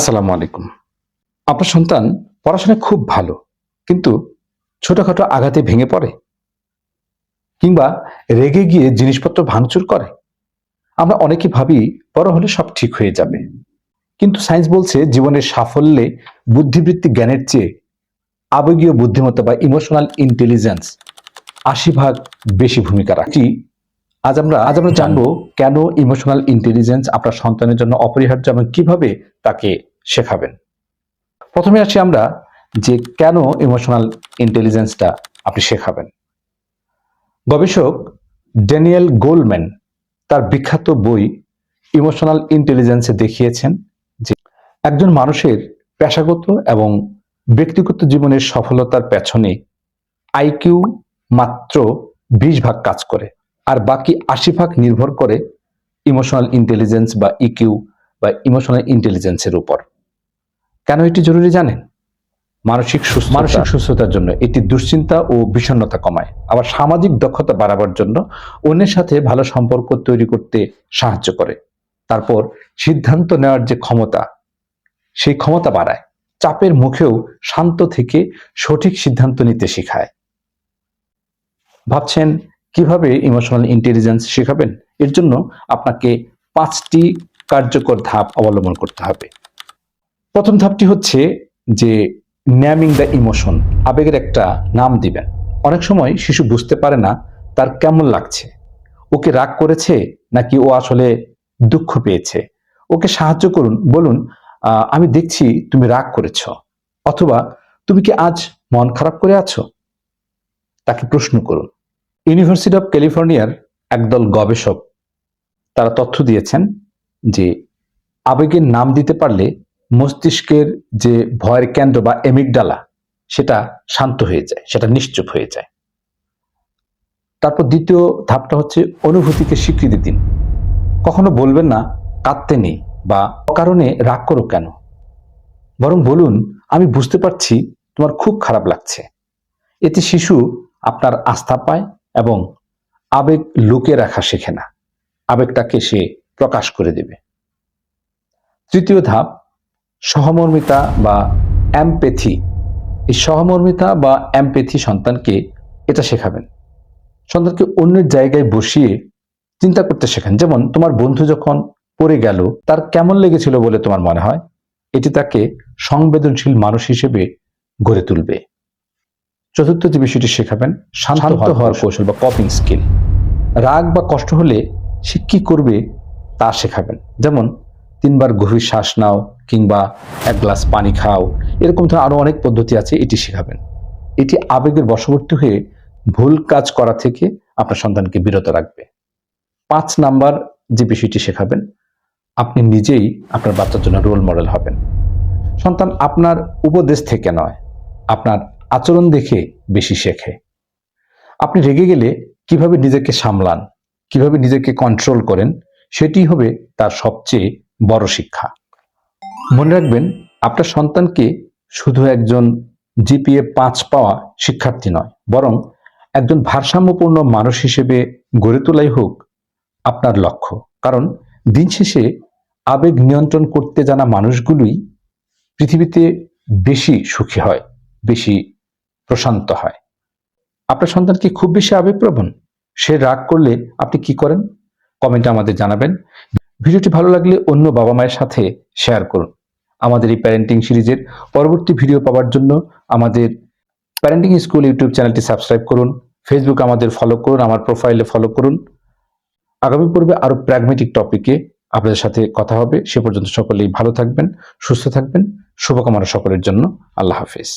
আসসালামু আলাইকুম। আপনার সন্তান পড়াশোনায় খুব ভালো, কিন্তু ছোটখাটো আঘাতে ভেঙে পড়ে কিংবা রেগে গিয়ে জিনিসপত্র ভাঙচুর করে। আমরা অনেকে ভাবি বড় হলে সব ঠিক হয়ে যাবে, কিন্তু সায়েন্স বলছে জীবনের সাফল্যে বুদ্ধিবৃত্তিক জ্ঞানের চেয়ে আবেগীয় বুদ্ধিমত্তা বা ইমোশনাল ইন্টেলিজেন্স ৮০% বেশি ভূমিকা রাখে। আজ আমরা জানবো কেন ইমোশনাল ইন্টেলিজেন্স আপনার সন্তানের জন্য অপরিহার্য এবং কিভাবে তাকে শেখাবেন। প্রথমে আসি আমরা যে কেন ইমোশনাল ইন্টেলিজেন্সটা আপনি শেখাবেন। গবেষক ড্যানিয়েল গোলম্যান তার বিখ্যাত বই ইমোশনাল ইন্টেলিজেন্সে দেখিয়েছেন যে একজন মানুষের পেশাগত এবং ব্যক্তিগত জীবনের সফলতার পেছনে আইকিউ মাত্র 20% কাজ করে, আর বাকি 80% নির্ভর করে ইমোশনাল ইন্টেলিজেন্স বা ইকিউ বা ইমোশনাল ইন্টেলিজেন্সের উপর। কেন এটি জরুরি জানেন? মানসিক সুস্থতার জন্য এটি দুশ্চিন্তা ও বিষণ্ণতা কমায়, আবার সামাজিক দক্ষতা বাড়াবার জন্য অন্যের সাথে ভালো সম্পর্ক তৈরি করতে সাহায্য করে। তারপর সিদ্ধান্ত নেওয়ার যে ক্ষমতা, সেই ক্ষমতা বাড়ায়। চাপের মুখেও শান্ত থেকে সঠিক সিদ্ধান্ত নিতে শেখায়। ভাবছেন কিভাবে ইমোশনাল ইন্টেলিজেন্স শেখাবেন? এর জন্য আপনাকে 5টি কার্যকর ধাপ অবলম্বন করতে হবে। প্রথম ধাপটি হচ্ছে যে নেমিং দ্য ইমোশন, আবেগের একটা নাম দিবেন। অনেক সময় শিশু বুঝতে পারে না তার কেমন লাগছে, ওকে রাগ করেছে নাকি ও আসলে দুঃখ পেয়েছে। ওকে সাহায্য করুন, বলুন আমি দেখছি তুমি রাগ করেছ, অথবা তুমি কি আজ মন খারাপ করে আছো। তাকে প্রশ্ন করুন। ইউনিভার্সিটি অফ ক্যালিফোর্নিয়ার একদল গবেষক তারা তথ্য দিয়েছেন যে আবেগের নাম দিতে পারলে মস্তিষ্কের যে ভয়ের কেন্দ্র বা এমিগডালা সেটা শান্ত হয়ে যায়, সেটা নিশ্চুপ হয়ে যায়। তারপর দ্বিতীয় ধাপটা হচ্ছে অনুভূতিকে স্বীকৃতি দিন। কখনো বলবেন না কাঁদতে নেই বা অকারণে রাগ করো কেন, বরং বলুন আমি বুঝতে পারছি তোমার খুব খারাপ লাগছে। এতে শিশু আপনার আস্থা পায় এবং আবেগ লুকিয়ে রাখা শেখে না, আবেগটাকে সে প্রকাশ করে দেবে। তৃতীয় ধাপ সহমর্মিতা বা এমপ্যাথি। এই সহমর্মিতা বা এমপ্যাথি সন্তানকে এটা শেখাবেন। সন্তানকে অন্যের জায়গায় বসিয়ে চিন্তা করতে শেখান। যেমন তোমার বন্ধু যখন পড়ে গেল তার কেমন লেগেছিল বলে তোমার মনে হয়। এটি তাকে সংবেদনশীল মানুষ হিসেবে গড়ে তুলবে। চতুর্থ যে বিষয়টি শেখাবেন শান্ত হওয়ার কৌশল বা কপিং স্কিল। রাগ বা কষ্ট হলে সে কি করবে তা শেখাবেন। যেমন 3 বার গভীর শ্বাস নাও কিংবা 1 গ্লাস পানি খাও, এরকম ধরনের আরো অনেক পদ্ধতি আছে, এটি শেখাবেন। এটি আবেগের বশবর্তী হয়ে ভুল কাজ করা থেকে আপনার সন্তানকে বিরত রাখবে। 5 নাম্বার যে বিষয়টি শেখাবেন, আপনি নিজেই আপনার বাচ্চার জন্য রোল মডেল হবেন। সন্তান আপনার উপদেশ থেকে নয়, আপনার আচরণ দেখে বেশি শেখে। আপনি রেগে গেলে কিভাবে নিজেকে সামলান, কিভাবে নিজেকে কন্ট্রোল করেন, সেটি হবে তার সবচেয়ে বড় শিক্ষা। মনে রাখবেন আপনার সন্তানকে শুধু একজন জিপিএ 5 পাওয়া শিক্ষার্থী নয়, বরং একজন ভারসাম্যপূর্ণ মানুষ হিসেবে গড়ে তোলাই হোক আপনার লক্ষ্য। কারণ দিন শেষে আবেগ নিয়ন্ত্রণ করতে জানা মানুষগুলোই পৃথিবীতে বেশি সুখী হয়, বেশি প্রশান্ত হয়। আপনার সন্তান কি খুব বেশি আবেগপ্রবণ? সে রাগ করলে আপনি কি করেন? কমেন্টে আমাদের জানাবেন। ভিডিওটি ভালো লাগলে অন্য বাবা মায়ের সাথে শেয়ার করুন। আমাদের এই প্যারেন্টিং সিরিজের পরবর্তী ভিডিও পাওয়ার জন্য আমাদের প্যারেন্টিং স্কুল ইউটিউব চ্যানেলটি সাবস্ক্রাইব করুন। ফেসবুক আমাদের ফলো করুন, আমার প্রোফাইলে ফলো করুন। আগামী পর্বে আরো প্র্যাগমেটিক টপিকে আপনাদের সাথে কথা হবে। সে পর্যন্ত সকলেই ভালো থাকবেন, সুস্থ থাকবেন। শুভকামনা সকলের জন্য। আল্লাহ হাফেজ।